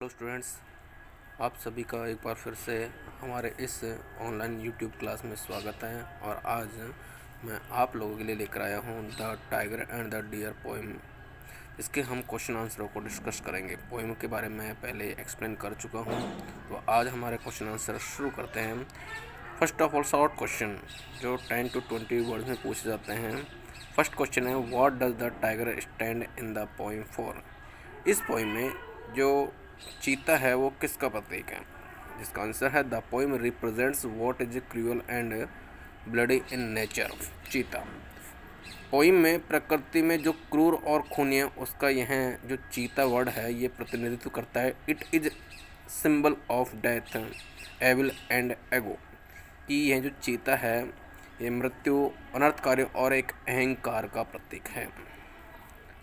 Hello students, आप सभी का एक बार फिर से हमारे इस ऑनलाइन यूट्यूब क्लास में स्वागत है। और आज मैं आप लोगों के लिए लेकर आया हूँ the tiger and the deer poem. इसके हम क्वेश्चन आंसरों को डिस्कस करेंगे। पोइम के बारे में पहले एक्सप्लेन कर चुका हूँ, तो आज हमारे क्वेश्चन आंसर शुरू करते हैं। First of all short question जो 10 to 20 वर्ड में पूछे जाते हैं। फर्स्ट क्वेश्चन है, what does the tiger stand in the poem for. इस पोइम में जो चीता है वो किसका प्रतीक है? जिसका आंसर है, the poem represents what is cruel and bloody in nature. चीता पोइम में प्रकृति में जो क्रूर और खूनी है उसका यह जो चीता वर्ड है ये प्रतिनिधित्व करता है। It is symbol of death, evil and ego. कि यह जो चीता है ये मृत्यु, अनर्थकारी और एक अहंकार का प्रतीक है।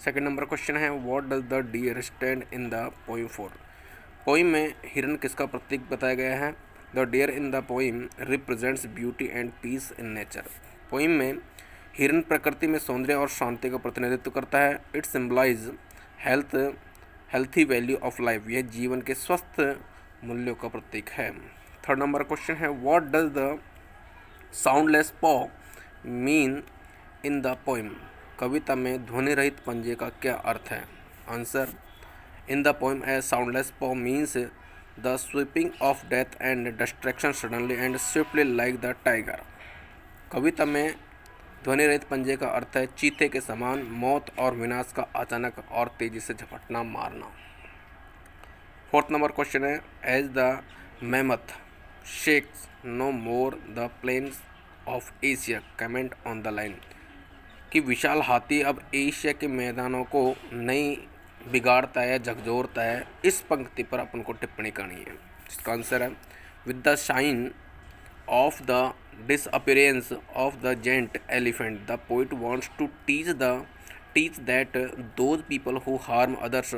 सेकंड नंबर क्वेश्चन है, what does the deer stand in the poem for. Poem में हिरन किसका प्रतीक बताया गया है? The deer in the poem represents beauty and peace in nature. Poem में हिरन प्रकृति में सौंदर्य और शांति का प्रतिनिधित्व करता है। It symbolize healthy value of life. यह जीवन के स्वस्थ मूल्यों का प्रतीक है। थर्ड नंबर क्वेश्चन है, what does the soundless paw mean in the poem. कविता में ध्वनि रहित पंजे का क्या अर्थ है? Answer, in the poem a soundless paw means the sweeping of death and destruction suddenly and swiftly like the tiger. कविता में ध्वनि रहित पंजे का अर्थ है चीते के समान मौत और विनाश का अचानक और तेजी से झपटना मारना। फोर्थ नंबर क्वेश्चन है, as the mammoth shakes no more the plains of Asia comment on the line. कि विशाल हाथी अब एशिया के मैदानों को नहीं बिगाड़ता है, झकझोरता है। इस पंक्ति पर अपन को टिप्पणी करनी है। इसका आंसर है, with the shine of the disappearance of the giant elephant the poet wants to teach that those people who harm others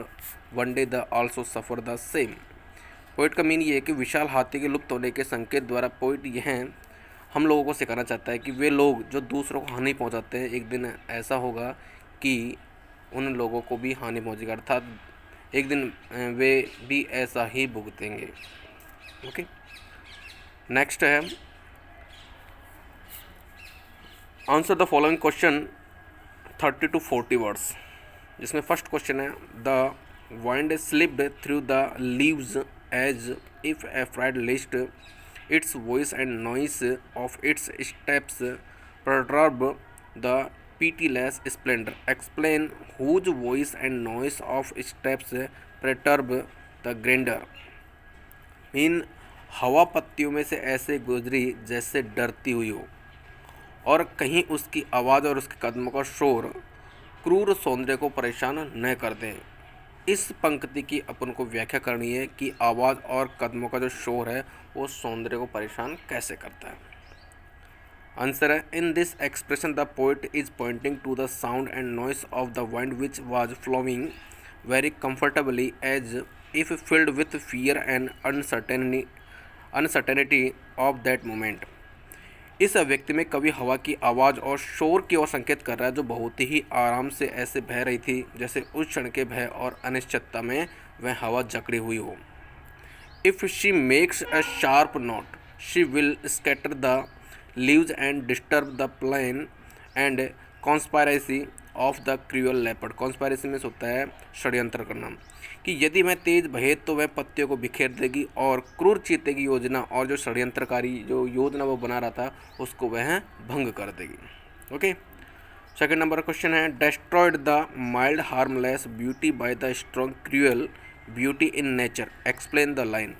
one day the also suffer the same. Poet का मीन ये है कि विशाल हाथी के लुप्त होने के संकेत द्वारा पोइट यह हम लोगों को सिखाना चाहता है कि वे लोग जो दूसरों को हानि पहुंचाते हैं, एक दिन ऐसा होगा कि उन लोगों को भी हानि पहुंचेगी, अर्थात एक दिन वे भी ऐसा ही भुगतेंगे। ओके, नेक्स्ट है, answer the following question 30 to 40 words. जिसमें फर्स्ट क्वेश्चन है, the wind slipped through the leaves as if afraid lest its voice and noise of its steps perturb the pitiless splendor. Explain whose voice and noise of steps perturb the grandeur. इन हवा पत्तियों में से ऐसे गुजरी जैसे डरती हुई हो, और कहीं उसकी आवाज़ और उसके कदमों का शोर क्रूर सौंदर्य को परेशान न कर दें। इस पंक्ति की अपन को व्याख्या करनी है कि आवाज़ और कदमों का जो शोर है वो सौंदर्य को परेशान कैसे करता है। आंसर है, in this expression the poet is pointing to the sound and noise of the wind which was flowing very comfortably as if filled with fear and uncertainty of that moment. इस अभिव्यक्ति में कवि हवा की आवाज़ और शोर की ओर संकेत कर रहा है जो बहुत ही आराम से ऐसे बह रही थी जैसे उस क्षण के भय और अनिश्चितता में वह हवा जकड़ी हुई हो। If she makes a sharp note she will scatter the leaves and disturb the plan and conspiracy of the cruel leopard. Conspiracy में होता है षड्यंत्र करना। कि यदि वह तेज बहे तो वह पत्तियों को बिखेर देगी और क्रूर चीते की योजना और जो षड्यंत्रकारी जो योजना वो बना रहा था उसको वह भंग कर देगी। ओके, सेकंड नंबर क्वेश्चन है, destroyed the mild harmless beauty by the strong cruel beauty in nature. Explain the line.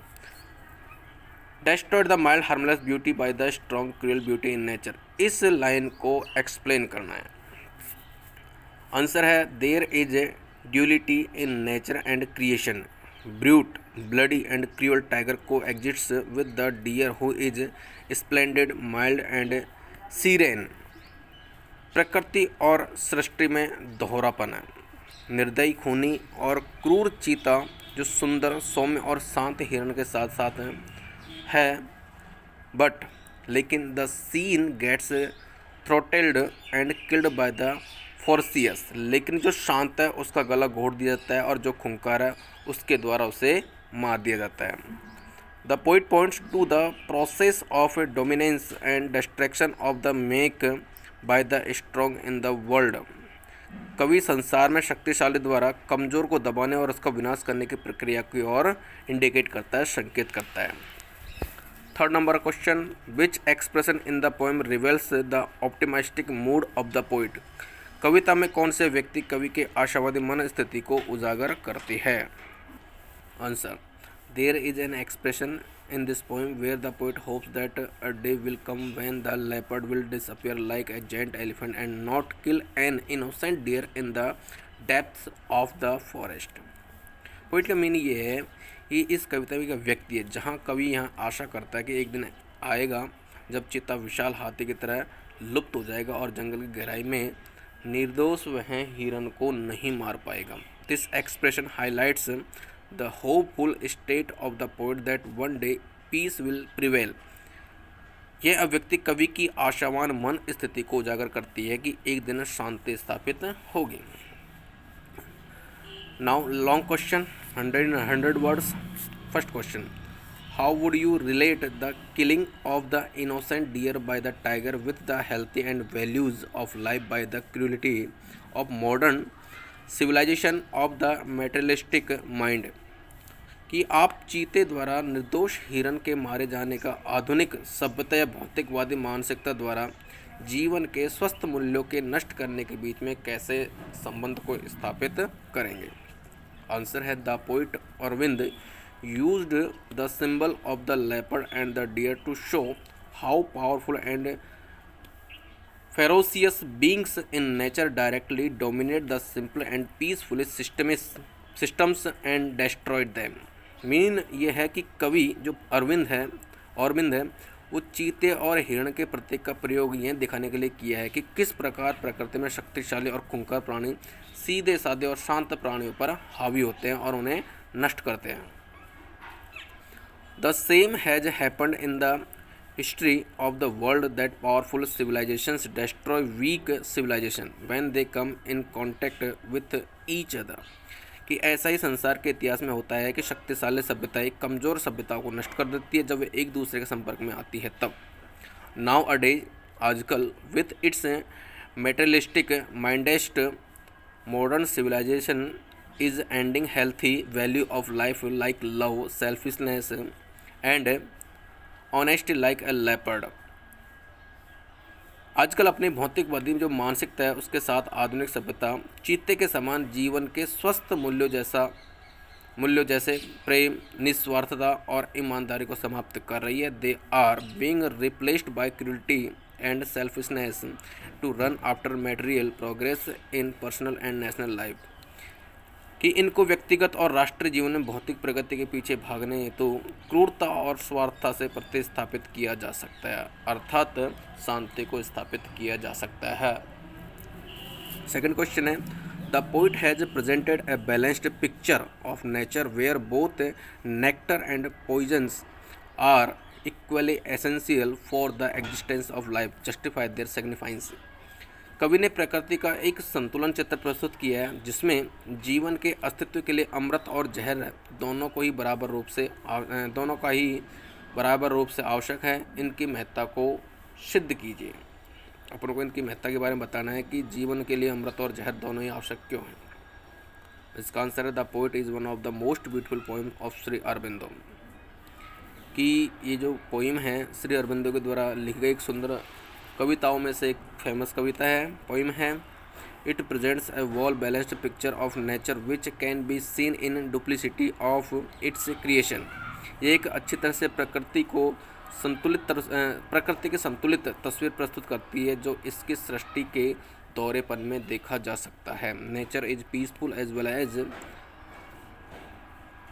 Destroyed the mild harmless beauty by the strong cruel beauty in nature. इस line को explain करना है। Answer है, there is a duality in nature and creation. Brute, bloody and cruel tiger coexists with the deer who is splendid, mild and serene. प्रकृति और सृष्टि में दोहरापन है। निर्दयी, खूनी और क्रूर चीता जो सुंदर, सौम्य और शांत हिरण के साथ साथ है, लेकिन the scene gets throttled and killed by the ferocious, लेकिन जो शांत है उसका गला घोट दिया जाता है और जो खूंखार है उसके द्वारा उसे मार दिया जाता है। The poet points to the process of dominance and destruction of the meek by the strong in the world. कवि संसार में शक्तिशाली द्वारा कमज़ोर को दबाने और उसका विनाश करने की प्रक्रिया की ओर इंडिकेट करता है, संकेत करता है। Third number question, which expression in the poem reveals the optimistic mood of the poet. कविता में कौन से व्यक्ति कवि के आशावादी मन स्थिति को उजागर करती है? Answer, there is an expression in this poem where the poet hopes that a day will come when the leopard will disappear like a giant elephant and not kill an innocent deer in the depths of the forest। Poet का meaning ये है कि इस कविता का व्यक्ति है जहाँ कवि यहाँ आशा करता है कि एक दिन आएगा जब चीता विशाल हाथी की तरह लुप्त हो जाएगा और जंगल की गहराई में निर्दोष वह हिरन को नहीं मार पाएगा। This expression highlights the hopeful state of the poet that one day peace will prevail। यह अभिव्यक्ति कवि की आशावान मन स्थिति को उजागर करती है कि एक दिन शांति स्थापित होगी। Now long question, 100 words. First question, how would you relate the killing of the innocent deer by the tiger with the healthy and values of life by the cruelty of modern civilization of the materialistic mind. कि आप चीते द्वारा निर्दोष हिरन के मारे जाने का आधुनिक सभ्यता या भौतिकवादी मानसिकता द्वारा जीवन के स्वस्थ मूल्यों के नष्ट करने के बीच में कैसे संबंध को स्थापित करेंगे? आंसर है, the poet Arvind used the symbol of the leopard and the deer to show how powerful and ferocious beings in nature directly dominate the simple and peaceful systems and destroyed them। Mean ये है कि कवि जो अरविंद है वो चीते और हिरण के प्रतीक का प्रयोग ये दिखाने के लिए किया है कि किस प्रकार प्रकृति में शक्तिशाली और खूंखार प्राणी सीधे साधे और शांत प्राणियों पर हावी होते हैं और उन्हें नष्ट करते हैं। The same has happened in the history of the world that powerful civilizations destroy weak civilization when they come in contact with each other। कि ऐसा ही संसार के इतिहास में होता है कि शक्तिशाली सभ्यताएं कमज़ोर सभ्यताओं को नष्ट कर देती है जब वे एक दूसरे के संपर्क में आती है तब। नाउ अडे आजकल with its materialistic mindset modern civilisation is ending healthy value of life like love, selfishness and honesty like a leopard. आजकल अपनी भौतिकवादी जो मानसिकता है उसके साथ आधुनिक सभ्यता चीते के समान जीवन के स्वस्थ मूल्यों जैसे प्रेम, निस्वार्थता और ईमानदारी को समाप्त कर रही है। They are being replaced by cruelty and selfishness to run after material progress in personal and national life. कि इनको व्यक्तिगत और राष्ट्रीय जीवन में भौतिक प्रगति के पीछे भागने हेतु क्रूरता और स्वार्थता से प्रतिस्थापित किया जा सकता है, अर्थात शांति को स्थापित किया जा सकता है। सेकंड क्वेश्चन है, the poet has presented a balanced picture of nature where both nectar and poisons are equally essential for the existence of life justify their significance. कवि ने प्रकृति का एक संतुलन चित्र प्रस्तुत किया है जिसमें जीवन के अस्तित्व के लिए अमृत और जहर दोनों का ही बराबर रूप से आवश्यक है। इनकी महत्ता को सिद्ध कीजिए। अपन को इनकी महत्ता के बारे में बताना है कि जीवन के लिए अमृत और जहर दोनों ही आवश्यक क्यों हैं। इसका आंसर है, the poet is one of the most beautiful poem of Shri Aurobindo. कि ये जो पोइम है श्री अरबिंदो के द्वारा लिखी गई एक सुंदर कविताओं में से एक फेमस कविता है, पोइम है। It presents A well balanced picture of nature which can be seen in duplicity of its creation. ये एक अच्छी तरह से प्रकृति की संतुलित तस्वीर प्रस्तुत करती है जो इसकी सृष्टि के दौरेपन में देखा जा सकता है। Nature is peaceful as well as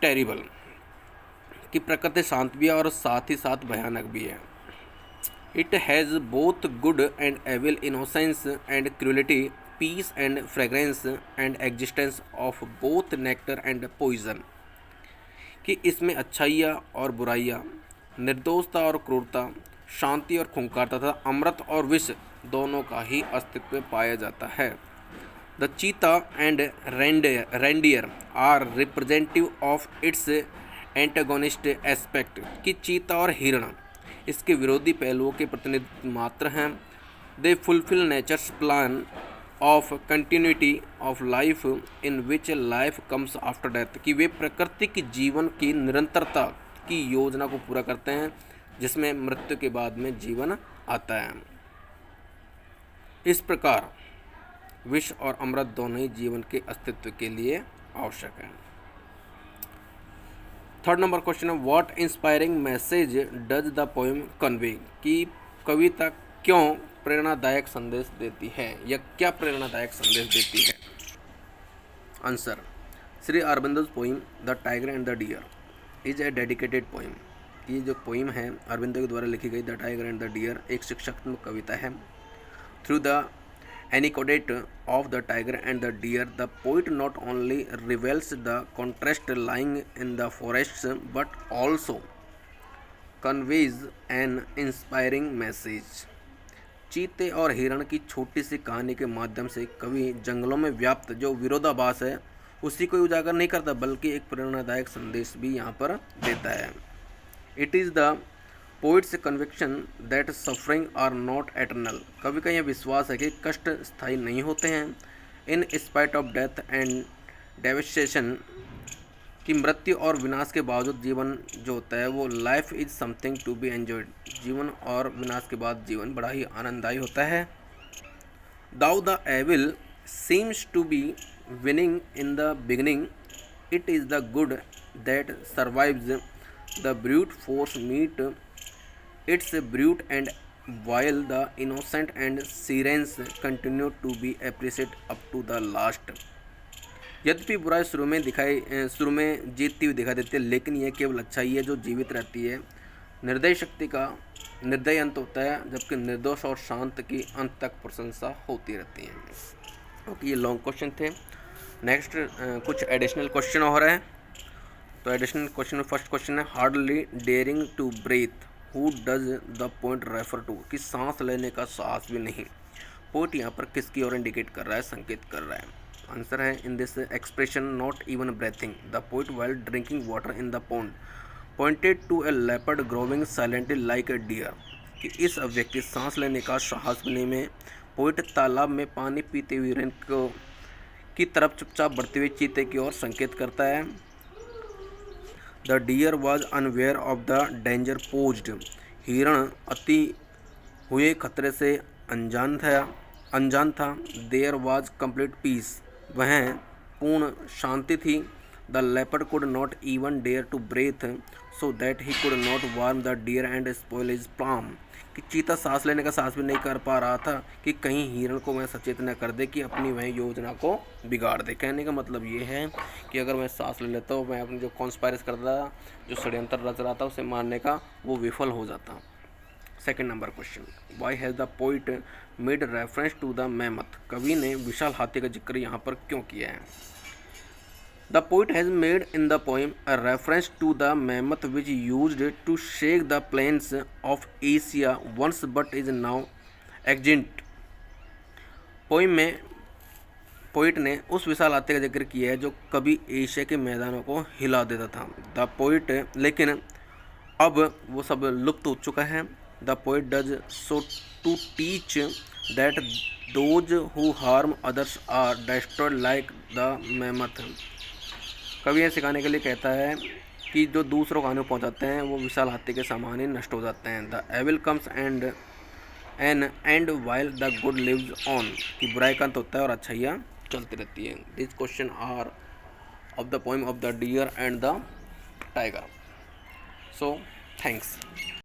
terrible. कि प्रकृति शांत भी है और साथ ही साथ भयानक भी है। It has both good and evil, innocence and cruelty, peace and fragrance, and existence of both nectar and poison। कि इसमें अच्छाइयाँ और बुराइयाँ, निर्दोषता और क्रूरता, शांति और खूंखारता तथा अमृत और विष दोनों का ही अस्तित्व पाया जाता है। The cheetah and reindeer are representative of its antagonist aspect, कि चीता और हिरण इसके विरोधी पहलुओं के प्रतिनिधि मात्र हैं। They fulfil nature's plan of continuity of life in which life comes after death, कि वे प्रकृति की जीवन की निरंतरता की योजना को पूरा करते हैं जिसमें मृत्यु के बाद में जीवन आता है। इस प्रकार विष और अमृत दोनों ही जीवन के अस्तित्व के लिए आवश्यक है। थर्ड नंबर क्वेश्चन है, what inspiring message does the poem convey, कि कविता क्यों प्रेरणादायक संदेश देती है या क्या प्रेरणादायक संदेश देती है। Answer, Shri Aurobindo's poem the tiger and the deer is a dedicated poem. ये जो पोइम है अरबिंदो के द्वारा लिखी गई the tiger and the deer एक शिक्षात्मक कविता है। Through the anecdote of the tiger and the deer, the poet not only reveals the contrast lying in the forests but also conveys an inspiring message। चीते और हिरण की छोटी सी कहानी के माध्यम से कवि जंगलों में व्याप्त जो विरोधाभास है उसी को उजागर नहीं करता बल्कि एक प्रेरणादायक संदेश भी यहाँ पर देता है। It is the poet's conviction that suffering are not eternal, कवि का यह विश्वास है कि कष्ट स्थायी नहीं होते हैं। In spite of death and devastation, कि मृत्यु और विनाश के बावजूद जीवन जो होता है वो life is something to be enjoyed, जीवन और विनाश के बाद जीवन बड़ा ही आनंददायी होता है। Though the evil seems to be winning in the beginning, it is the good that survives the brute force meet its brute, and while the innocent and sirens continue to be appreciated up to the last। यद्यपि बुराई शुरू में जीतती हुई दिखाई देती है लेकिन यह केवल अच्छाई है जो जीवित रहती है। निर्दय शक्ति का निर्दय अंत होता है जबकि निर्दोष और शांत की अंत तक प्रशंसा होती रहती है। ओके, ये लॉन्ग क्वेश्चन थे। नेक्स्ट कुछ एडिशनल क्वेश्चन हो रहे हैं। तो एडिशनल क्वेश्चन में फर्स्ट क्वेश्चन है, hardly daring to breathe who does the point refer to, कि सांस लेने का साहस भी नहीं। पोइट यहाँ पर किसकी ओर इंडिकेट कर रहा है, संकेत कर रहा है। आंसर है, in this expression not even breathing the poet while drinking water in the pond pointed to a leopard growing silently like a deer, कि इस अभिव्यक्ति सांस लेने का साहस भी में पोइट तालाब में पानी पीते हुए हिरण की तरफ चुपचाप बढ़ते हुए चीते की ओर संकेत करता है। The deer was unaware of the danger posed, हिरण अति हुए खतरे से अनजान था। देयर वॉज कंप्लीट पीस, वह पूर्ण शांति थी। The leopard could not even dare to breathe so that he could not warn the deer and spoil his plan, कि चीता सांस लेने का साहस भी नहीं कर पा रहा था कि कहीं हिरण को वह सचेत न कर दे कि अपनी वह योजना को बिगाड़ दे। कहने का मतलब ये है कि अगर मैं सांस ले लेता हूँ, मैं अपनी जो कॉन्स्पायरस करता था, जो षड्यंत्र रच रहा था उसे मारने का, वो विफल हो जाता। Second number question, why has the poet made reference to the mammoth, कवि ने विशाल हाथी का जिक्र यहाँ पर क्यों किया है। The poet has made in the poem a reference to the mammoth which used to shake the plains of Asia once but is now extinct। Poet ने उस विशाल हाथी का जिक्र किया है जो कभी एशिया के मैदानों को हिला देता था। द पोइट, लेकिन अब वो सब लुप्त हो चुका है। The poet does so to teach that those who harm others are destroyed like the mammoth, कवि यह सिखाने के लिए कहता है कि जो दूसरों को हानि पहुंचाते हैं वो विशाल हाथी के समान ही नष्ट हो जाते हैं। The evil comes and while the good lives on, कि बुराई का अंत होता है और अच्छाइयाँ चलती रहती है। This question are of the poem of the deer and the tiger. So thanks.